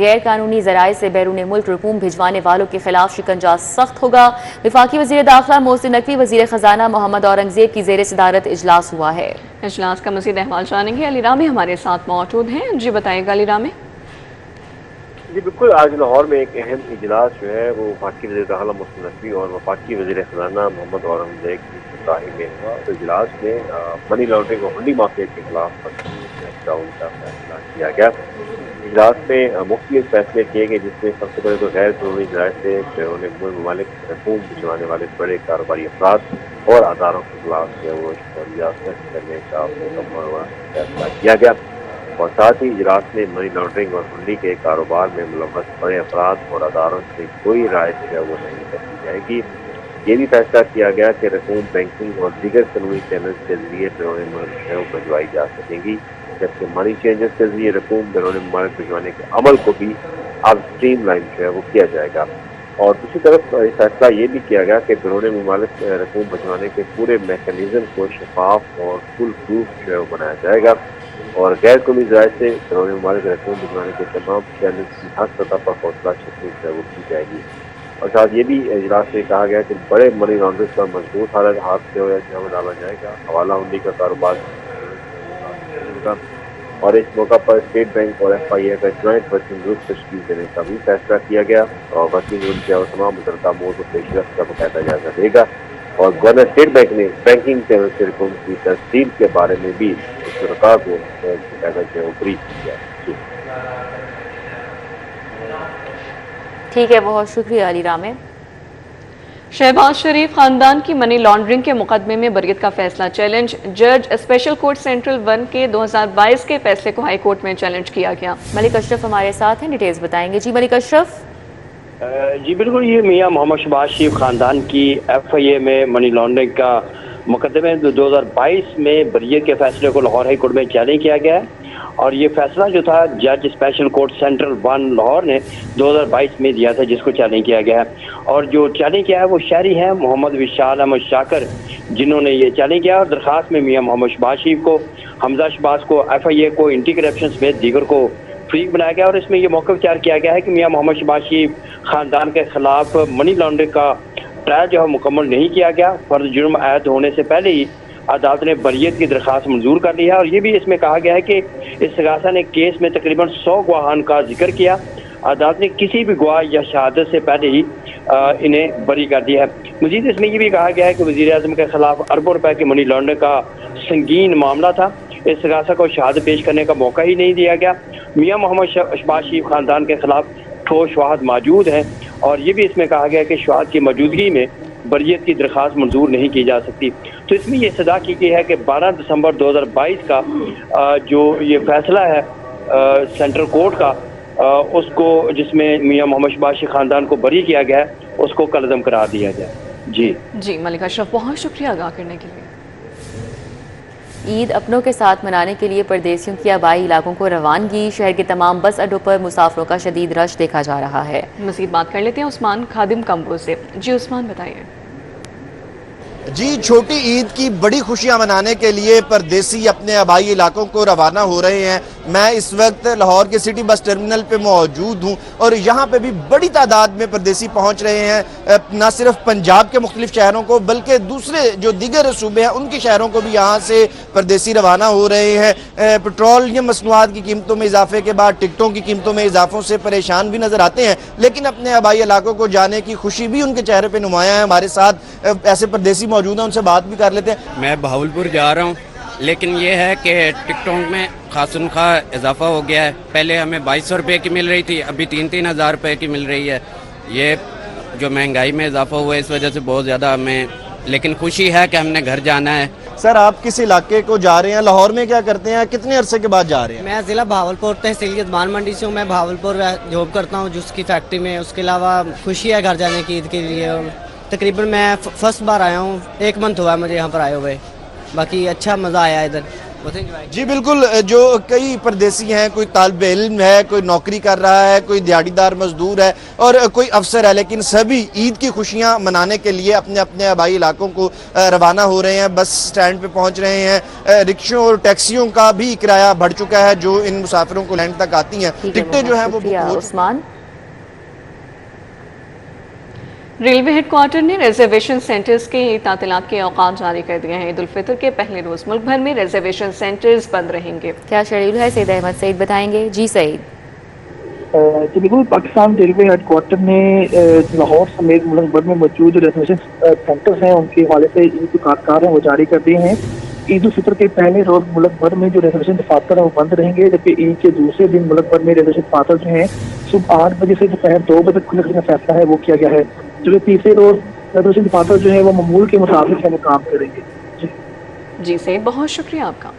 غیر قانونی ذرائع سے بیرون ملک رقوم بھجوانے والوں کے خلاف شکنجہ سخت ہوگا۔ وفاقی وزیر داخلہ محسن نقوی وزیر خزانہ محمد اورنگزیب کی زیر صدارت اجلاس ہوا ہے۔ اجلاس کا مزید احوال جانیں گے، علی رامی ہمارے ساتھ موجود ہیں۔ جی بتائیے گا علی رامی۔ جی بالکل، آج لاہور میں ایک اہم اجلاس جو ہے وہ وفاقی وزیر داخلہ محسن نقوی اور وفاقی وزیر خزانہ محمد اورنگزیب کی سربراہی میں ہوا۔ تو اجلاس میں منی لانڈرنگ اور ہنڈی مافیا کے خلاف کا فیصلہ کیا گیا۔ اجلاس میں مختلف فیصلے کیے گئے، جس میں سب سے پہلے تو غیر قانونی ذرائع سے بیرون ملک ممالک رقوم بھجوانے والے بڑے کاروباری افراد اور اداروں کے خلاف جو ہے وہ شکنجہ سخت کرنے کا فیصلہ کیا گیا۔ اور ساتھ ہی اجلاس میں منی لانڈرنگ اور ہنڈی کے کاروبار میں ملوث بڑے افراد اور اداروں سے کوئی رعایت جو ہے وہ نہیں کرنی جائے گی۔ یہ بھی فیصلہ کیا گیا کہ رقوم بینکنگ اور دیگر قانونی چینلز کے ذریعے بیرون ملک جو ہے وہ بھجوائی جا سکیں گی، جبکہ منی چینجز کے ذریعے رقوم بیرون ممالک بھجوانے کے عمل کو بھی اب اسٹریم لائن جو ہے وہ کیا جائے گا۔ اور دوسری طرف فیصلہ یہ بھی کیا گیا کہ بیرون ممالک رقوم بھجوانے کے پورے میکانزم کو شفاف اور فل پروف جو ہے وہ بنایا جائے گا، اور غیر قانونی ذرائع سے بیرون ممالک رقوم بھجوانے کے تمام چینلز کی ہر سطح پر حوصلہ شکنی جو ہے وہ کی جائے گی۔ اور ساتھ یہ بھی اجلاس میں کہا گیا کہ بڑے منی لانڈرنگ کا مضبوط حالت ہاتھ سے جمع ڈالا جائے گا، حوالہ ہنڈی کا کاروبار ہوگا، اور اس موقع پر اسٹیٹ بینک اور FIA کا جوائنٹ ورکنگ گروپ تشکیل دینے کا بھی فیصلہ کیا گیا، اور ورکنگ گروپ جو تمام متعلقہ موضوع پیشرفت کا باقاعدہ جائزہ دے گا، اور گورنر اسٹیٹ بینک نے بینکنگ چینل سے رقوم کی ترسیل کے بارے میں بھی شرکاء کو باقاعدہ جو ہے وہ بریف کیا۔ ٹھیک ہے، بہت شکریہ علی رامی۔ شہباز شریف خاندان کی منی لانڈرنگ کے مقدمے میں بریت کا فیصلہ چیلنج، جج اسپیشل کورٹ سینٹرل 1 کے 2022 کے فیصلے کو ہائی کورٹ میں چیلنج کیا گیا۔ ملک اشرف ہمارے ساتھ ہیں، ڈیٹیلز بتائیں گے۔ جی ملک اشرف۔ جی بالکل، یہ میاں محمد شہباز شریف خاندان کی FIA میں منی لانڈرنگ کا مقدمے 2022 میں بریت کے فیصلے کو لاہور ہائی کورٹ میں چیلنج کیا گیا ہے، اور یہ فیصلہ جو تھا جج اسپیشل کورٹ سینٹرل 1 لاہور نے 2022 میں دیا تھا، جس کو چیلنج کیا گیا ہے، اور جو چیلنج کیا ہے وہ شہری ہیں محمد وشال احمد شاکر، جنہوں نے یہ چیلنج کیا، اور درخواست میں میاں محمد شہباز شریف کو، حمزہ شہباز کو، FIA کو، اینٹی کرپشن سمیت دیگر کو فریق بنایا گیا، اور اس میں یہ موقف اختیار کیا گیا ہے کہ میاں محمد شہباز شریف خاندان کے خلاف منی لانڈرنگ کا ٹرائل جو ہے مکمل نہیں کیا گیا، فرض جرم عائد ہونے سے پہلے ہی عدالت نے بریت کی درخواست منظور کر لی ہے، اور یہ بھی اس میں کہا گیا ہے کہ استغاثہ نے کیس میں تقریباً 100 گواہان کا ذکر کیا، عدالت نے کسی بھی گواہ یا شہادت سے پہلے ہی انہیں بری کر دیا ہے۔ مزید اس میں یہ بھی کہا گیا ہے کہ وزیر اعظم کے خلاف اربوں روپے کی منی لانڈرنگ کا سنگین معاملہ تھا، استغاثہ کو شہادت پیش کرنے کا موقع ہی نہیں دیا گیا، میاں محمد شہباز شریف خاندان کے خلاف ٹھوس شواہد موجود ہیں، اور یہ بھی اس میں کہا گیا کہ شواہد کی موجودگی میں بریت کی درخواست منظور نہیں کی جا سکتی۔ تو اس میں یہ صدا کی گئی ہے کہ 12 دسمبر 2022 کا جو یہ فیصلہ ہے سینٹرل کورٹ کا، اس کو جس میں میاں محمد شہباز شریف خاندان کو بری کیا گیا ہے، اس کو کالعدم قرار دیا جائے۔ جی ملک اشرف، بہت شکریہ آگاہ کرنے کے لیے۔ عید اپنوں کے ساتھ منانے کے لیے پردیسیوں کی آبائی علاقوں کو روانگی، شہر کے تمام بس اڈوں پر مسافروں کا شدید رش دیکھا جا رہا ہے۔ مزید بات کر لیتے ہیں عثمان خادم کمبو سے۔ جی عثمان بتائیے۔ جی، چھوٹی عید کی بڑی خوشیاں منانے کے لیے پردیسی اپنے آبائی علاقوں کو روانہ ہو رہے ہیں۔ میں اس وقت لاہور کے سٹی بس ٹرمینل پہ موجود ہوں، اور یہاں پہ بھی بڑی تعداد میں پردیسی پہنچ رہے ہیں، نہ صرف پنجاب کے مختلف شہروں کو بلکہ دوسرے جو دیگر صوبے ہیں ان کے شہروں کو بھی یہاں سے پردیسی روانہ ہو رہے ہیں۔ پیٹرولیم مصنوعات کی قیمتوں میں اضافے کے بعد ٹکٹوں کی قیمتوں میں اضافوں سے پریشان بھی نظر آتے ہیں، لیکن اپنے آبائی علاقوں کو جانے کی خوشی بھی ان کے چہرے پہ نمایاں ہے۔ ہمارے ساتھ ایسے پردیسی موجود ہیں، ان سے بات بھی کر لیتے ہیں۔ میں بہاولپور جا رہا ہوں، لیکن یہ ہے کہ ٹکٹوں میں خاصن خواہ اضافہ ہو گیا ہے۔ پہلے ہمیں 2200 روپے کی مل رہی تھی، ابھی 3,000 روپے کی مل رہی ہے۔ یہ جو مہنگائی میں اضافہ ہوا ہے اس وجہ سے بہت زیادہ ہمیں، لیکن خوشی ہے کہ ہم نے گھر جانا ہے۔ سر، آپ کس علاقے کو جا رہے ہیں؟ لاہور میں کیا کرتے ہیں؟ کتنے عرصے کے بعد جا رہے ہیں؟ میں ضلع بہاولپور تحصیل یزمان منڈی سے ہوں۔ میں بہاولپور جاب کرتا ہوں جوس کی فیکٹری میں۔ اس کے علاوہ خوشی ہے گھر جانے کی عید کے لیے۔ تقریباً میں فرسٹ بار آیا ہوں، 1 منتھ ہوا ہے مجھے یہاں پر آئے ہوئے، باقی اچھا مزہ آیا ادھر۔ बहुत इंजॉय। जी बिल्कुल, जो कई परदेसी हैं, कोई तालिब इल्म है, कोई नौकरी कर रहा है, कोई दिहाड़ीदार मजदूर है और कोई अफसर है, लेकिन सभी ईद की खुशियां मनाने के लिए अपने अपने आबाई इलाकों को रवाना हो रहे हैं, बस स्टैंड पे पहुंच रहे हैं। रिक्शों और टैक्सियों का भी किराया बढ़ चुका है जो इन मुसाफिरों को लैंड तक आती हैं। टिकटें जो हैं वो बुक हो चुकी हैं। रेलवे हेडक्वार्टर ने रिजर्वेशन सेंटर्स के तातीलात के औकात जारी कर दिए हैं। ईद उल फितर के पहले रोज मुल्क भर में रिजर्वेशन सेंटर्स बंद रहेंगे। क्या शेड्यूल है, सईद अहमद सईद बताएंगे। जी सईद। जी बिल्कुल, पाकिस्तान रेलवे हेडक्वार्टर ने लाहौर समेत मुल्क भर में मौजूद रिजर्वेशन सेंटर्स हैं उनके हवाले से ईद कारकार हैं वो जारी कर दिए हैं। ईद उल फितर के पहले रोज मुल्क भर में जो रिजर्वेशन दफातर है वो बंद रहेंगे, जबकि ईद के दूसरे दिन मुल्क भर में रिजर्वेशन दफातर जो हैं सुबह 8 बजे से दोपहर 2 बजे तक खुले रखने का फैसला है वो किया गया है। जो तीसरे रोज रिजर्वेशन दफातर जो है वो मामूल के मुताबिक वो काम करेंगे। जी सईद, बहुत शुक्रिया आपका।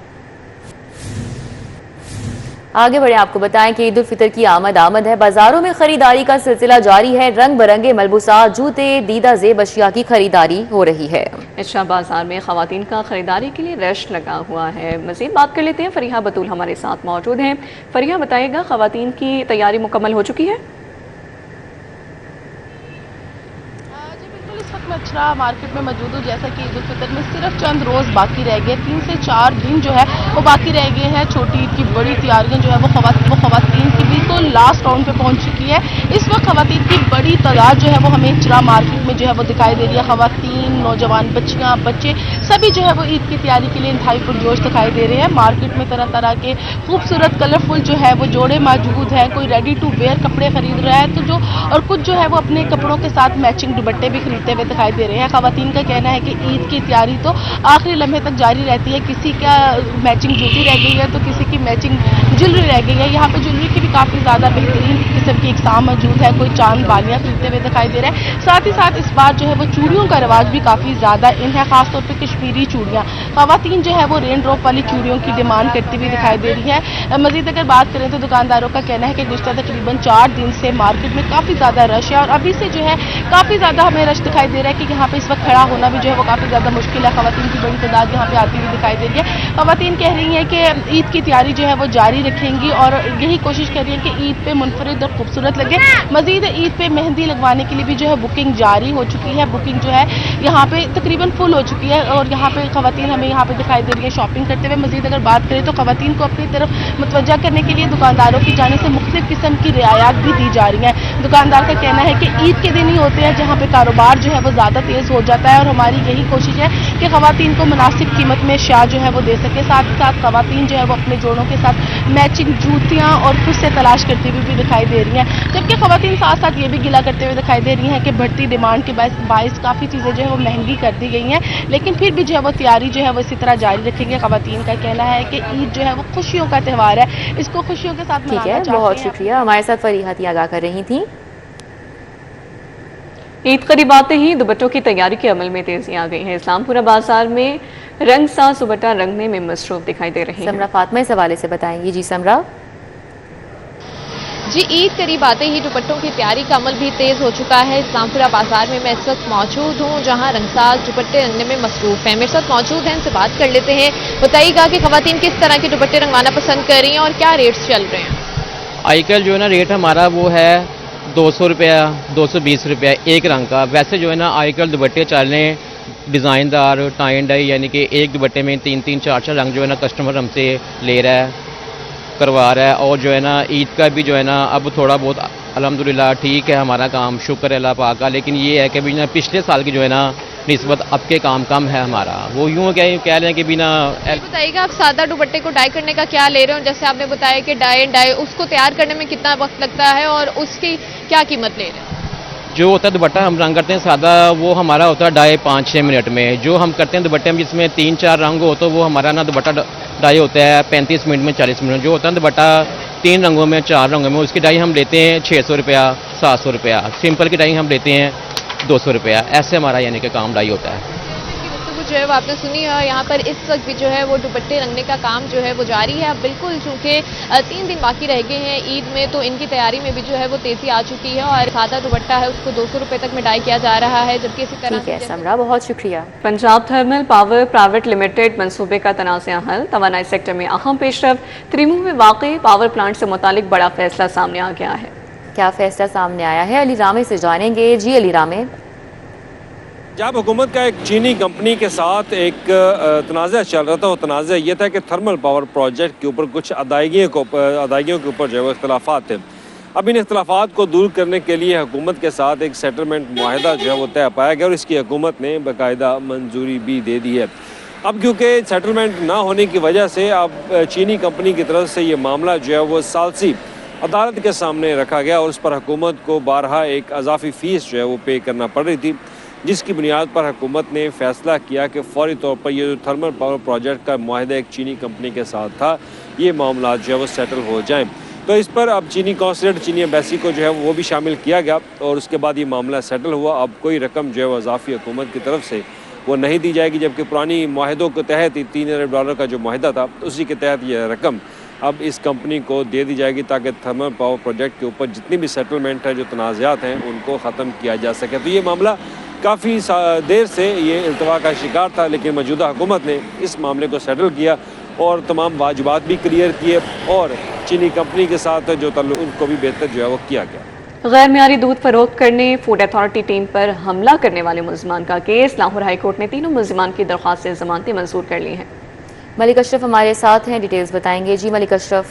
आगे बढ़े, आपको बताएं कि ईद उल फितर की आमद है। बाजारों में खरीदारी का सिलसिला जारी है। रंग बिरंगे मलबूसात, जूते, दीदा जेब अशिया की खरीदारी हो रही है। इस बाजार में खवातीन का खरीदारी के लिए रश लगा हुआ है। मजीद बात कर लेते हैं, फरीहा बतूल हमारे साथ मौजूद हैं। फरीहा बताइएगा, खवातीन की तैयारी मुकम्मल हो चुकी है? मैं अचरा मार्केट में मौजूद हूँ। जैसा कि ईद उल फितर में सिर्फ चंद रोज़ बाकी रह गए, 3 से 4 दिन जो है वो बाकी रह गए हैं। छोटी ईद की बड़ी तैयारियां जो है वो खवातीन की बिल्कुल लास्ट राउंड पे पहुंच चुकी है। इस वक्त खवातीन की बड़ी तादाद जो है वो हमें अचरा मार्केट में जो है वो दिखाई दे रही है। खवातीन, नौजवान, बच्चियाँ, बच्चे सभी जो है वो ईद की तैयारी के लिए इंतहाई पुरजोश दिखाई दे रहे हैं। मार्केट में तरह तरह के खूबसूरत कलरफुल जो है वो जोड़े मौजूद हैं। कोई रेडी टू वेयर कपड़े खरीद रहा है तो और कुछ जो है वो अपने कपड़ों के साथ मैचिंग दुपट्टे भी खरीदते हुए दिखाई दे रहे हैं। खवातीन का कहना है कि ईद की तैयारी तो आखिरी लम्हे तक जारी रहती है। किसी का मैचिंग जूती रह गई है तो किसी की मैचिंग ज्वेलरी रह गई है। यहाँ पे ज्वेलरी की भी काफ़ी ज़्यादा बेहतरीन किस्म की इकसाम मौजूद है। कोई चांद बालियाँ खरीदते हुए दिखाई दे रहा है। साथ ही साथ इस बार जो है वो चूड़ियों का रिवाज भी काफ़ी ज़्यादा इन है, खासतौर पर कश्मीरी चूड़ियाँ। खवातीन जो है वो रेन ड्रॉप वाली चूड़ियों की डिमांड करती हुई दिखाई दे रही है। मजीद अगर बात करें तो दुकानदारों का कहना है कि गुज़श्ता तकरीबन 4 दिन से मार्केट में काफ़ी ज़्यादा रश है और अभी से जो है काफ़ी ज़्यादा हमें रश दिखाई दे रहा है कि यहाँ पे इस वक्त खड़ा होना भी जो है वो काफ़ी ज़्यादा मुश्किल है। खवातीन की बड़ी तादाद यहाँ पे आती हुई दिखाई दे रही है। खवातीन कह रही हैं कि ईद की तैयारी जो है वो जारी रखेंगी और यही कोशिश कर रही है कि ईद पे मुनफरिद और खूबसूरत लगे। मजीद ईद पे मेहंदी लगवाने के लिए भी जो है बुकिंग जारी हो चुकी है। बुकिंग जो है यहाँ पे तकरीबन फुल हो चुकी है और यहाँ पे खवातीन हमें यहाँ पे दिखाई दे रही है शॉपिंग करते हुए। मजीद अगर बात करें तो खवातीन को अपनी तरफ मुतवज्जा करने के लिए दुकानदारों की जाने से मुख्तलिफ किस्म की रियायत भी दी जा रही है। दुकानदार का कहना है कि ईद के दिन ही होते हैं जहाँ पे कारोबार जो है वो ज़्यादा तेज़ हो जाता है और हमारी यही कोशिश है कि खवातीन को मुनासिब कीमत में अशिया जो है वो दे सके। साथ ही साथ खवातीन जो है वो अपने जोड़ों के साथ मैचिंग जूतियाँ और खुद से तलाश करती हुई भी दिखाई दे रही हैं। जबकि खवातीन साथ साथ ये भी गिला करते हुए दिखाई दे रही हैं कि बढ़ती डिमांड के बायस काफ़ी चीज़ें जो है वो महंगी कर दी गई हैं, लेकिन फिर भी जो है वो तैयारी जो है वो इसी तरह जारी रखेंगे। खवातीन का कहना है कि ईद जो है वो खुशियों का त्यौहार है, इसको खुशियों के साथ मनाना चाहते हैं। बहुत शुक्रिया, हमारे साथ फरीहा आगाह कर रही थी। ईद करीब आते ही दुपट्टों की तैयारी के अमल में तेजी आ गई है। इस्लामपुरा बाजार में रंग साज दुपट्टा रंगने में मसरूफ दिखाई दे रही है। समरा फातिमा इस हवाले से बताएंगी। जी समरा। जी, ईद करीब आते ही दुपट्टों की तैयारी का अमल भी तेज हो चुका है। इस्लामपुरा बाजार में मैं इस वक्त मौजूद हूँ जहाँ रंगसाज दुपट्टे रंगने में मसरूफ हैं। मेरे साथ मौजूद हैं, इनसे बात कर लेते हैं। बताइएगा कि खवातीन किस तरह के दुपट्टे रंगवाना पसंद कर रही हैं और क्या रेट्स चल रहे हैं? आजकल जो है ना रेट हमारा वो है 200 रुपया, 220 रुपया एक रंग का। वैसे जो है ना आजकल दुपट्टे चल रहे हैं डिज़ाइनदार टाई एंड डाई, यानी कि एक दुपट्टे में 3-3, 4-4 रंग जो है ना कस्टमर हमसे ले रहा है, करवा रहा है। और जो है ना ईद का भी जो है ना अब थोड़ा बहुत अल्हम्दुलिल्लाह ठीक है हमारा काम, शुक्र है अल्लाह पाक का। लेकिन ये है कि भी ना पिछले साल की जो है ना निस्बत अब के काम कम है हमारा। वो यूँ कह रहे हैं कि बिना। बताइएगा आप सादा दुपट्टे को डाई करने का क्या ले रहे हो? जैसे आपने बताया कि डाई एंड डाई उसको तैयार करने में कितना वक्त लगता है और उसकी क्या कीमत ले रहे हैं? जो होता है दुपट्टा हम रंग करते हैं सादा, वो हमारा होता है डाई 5-6 मिनट में। जो हम करते हैं दुपट्टे में जिसमें 3-4 रंग हो तो वो हमारा ना दुपट्टा डाई होता है 35 मिनट में, 40 मिनट। जो होता है दुपट्टा 3 रंगों में, 4 रंगों में, उसकी डाई हम लेते हैं 600 रुपया, 700 रुपया। सिंपल की डाई हम लेते हैं 200 रुपया। ऐसे हमारा यानी कि काम डाई होता है। गुफ्तगू जो है वो आपने सुनी है। यहाँ पर इस वक्त भी जो है वो दुपट्टे रंगने का काम जो है वो जारी है। अब बिल्कुल चूंकि 3 दिन बाकी रह गए हैं ईद में, तो इनकी तैयारी में भी जो है वो तेजी आ चुकी है और सादा दुपट्टा है उसको 200 रुपए तक में डाई किया जा रहा है। जबकि इसी तरह ठीक है समरा, बहुत शुक्रिया। Punjab thermal power private limited मंसूबे का तनाज़ा हल, तवानाई सेक्टर में अहम पेशरफ। त्रिमू में वाक़ई पावर प्लांट से मुतालिक बड़ा फैसला सामने आ गया है। क्या फैसला सामने आया है, अली रामे से जानेंगे। जी अली रामे। जब हुकूमत का एक चीनी कंपनी के साथ एक तनाज़ा चल रहा था, वो तनाज़ा ये था कि थर्मल पावर प्रोजेक्ट के ऊपर कुछ अदायगियों के ऊपर जो है वो इख्तलाफात थे। अब इन इख्तलाफात को दूर करने के लिए हुकूमत के साथ एक सेटलमेंट मुआहदा जो है वो तय पाया गया और इसकी हुकूमत ने बाकायदा मंजूरी भी दे दी है। अब क्योंकि सेटलमेंट ना होने की वजह से अब चीनी कंपनी की तरफ से ये मामला जो है वो सालसी अदालत के सामने रखा गया और उस पर हुकूमत को बारहा एक अजाफी फ़ीस जो है वो पे करना पड़ रही थी, जिसकी बुनियाद पर हुकूमत ने फैसला किया कि फौरी तौर पर ये जो थर्मल पावर प्रोजेक्ट का मुआहदा एक चीनी कंपनी के साथ था, ये मामला जो है वो सेटल हो जाएं। तो इस पर अब चीनी कौंसलेट, चीनी एम्बेसी को जो है वो भी शामिल किया गया और उसके बाद ये मामला सेटल हुआ। अब कोई रकम जो है वो अजाफी हुकूमत की तरफ से वो नहीं दी जाएगी, जबकि पुरानी माहिदों के तहत $3 अरब का जो माहिदा था उसी के तहत ये रकम अब इस कंपनी को दे दी जाएगी ताकि थर्मल पावर प्रोजेक्ट के ऊपर जितनी भी सेटलमेंट है, जो तनाज़ात हैं, उनको ख़त्म किया जा सके। तो ये मामला काफ़ी देर से ये इल्तवा का शिकार था, लेकिन मौजूदा हुकूमत ने इस मामले को सेटल किया और तमाम वाजिबात भी क्लियर किए और चीनी कंपनी के साथ जो तल्लुक़ उनको भी बेहतर जो है वो किया गया। गैर मियारी दूध फरोख्त करने फूड अथॉरिटी टीम पर हमला करने वाले मुलजमान का केस, लाहौर हाई कोर्ट ने तीनों मुलजमान की दरख्वास्त से ज़मानतें मंजूर कर ली हैं। मलिक अशरफ हमारे साथ हैं, डिटेल्स बताएंगे। जी मलिक अशरफ।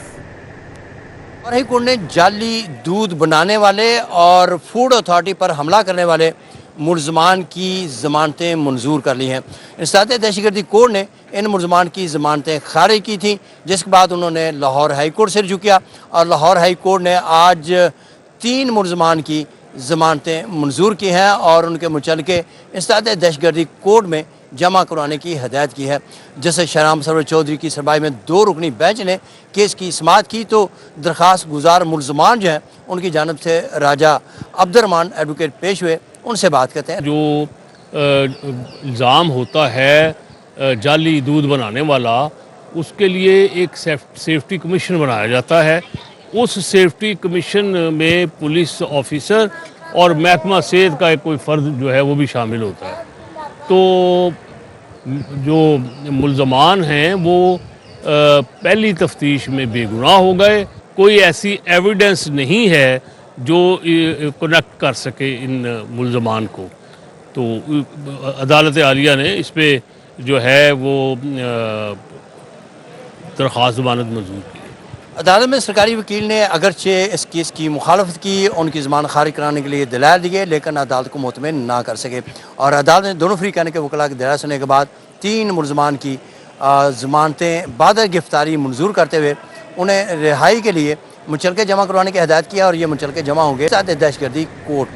लाहौर हाई कोर्ट ने जाली दूध बनाने वाले और फूड अथॉरिटी पर हमला करने वाले मुलजमान की ज़मानतें मंजूर कर ली हैं। इंसदाद दहशतगर्दी कोर्ट ने इन मुलजमान की ज़मानतें खारिज की थी, जिसके बाद उन्होंने लाहौर हाई कोर्ट से रुजू किया और लाहौर हाई कोर्ट ने आज 3 मुलजमान की ज़मानतें मंजूर की हैं और उनके मुतल्लिक़ इंसदाद दहशतगर्दी कोर्ट में जमा करवाने की हदायत की है। जैसे शहराम सरवर चौधरी की सरमाई में 2 रुकनी बेंच ने केस की समाअत की, तो दरख्वास्त गुजार मुलजमान जो हैं उनकी जानब से राजा अब्दुर्रहमान एडवोकेट पेश हुए, उनसे बात करते हैं। जो इल्ज़ाम होता है जाली दूध बनाने वाला, उसके लिए एक सेफ्टी कमीशन बनाया जाता है। उस सेफ्टी कमीशन में पुलिस ऑफिसर और महकमा सेहत का एक कोई फ़र्द जो है वो भी शामिल होता है। तो जो मुलजमान हैं वो पहली तफ्तीश में बेगुनाह हो गए, कोई ऐसी एविडेंस नहीं है जो कनेक्ट कर सके इन मुलजमान को। तो अदालत आलिया ने इस पे जो है वो दरख्वास्त ज़मानत मंजूर की। अदालत में सरकारी वकील ने अगरचे इस केस की मुखालफत की, उनकी ज़मानत खारिज कराने के लिए दलाइल दिए, लेकिन अदालत को मुतमिन ना कर सके और अदालत ने दोनों फरीकान के वकला की दलाइल सुनने के बाद 3 मुलजमान की ज़मानतें बाद गिरफ्तारी मंजूर करते हुए उन्हें रिहाई के लिए मुचलके जमा करवाने की हदायत किया और ये मुचलके जमा होंगे दहशतगर्दी कोर्ट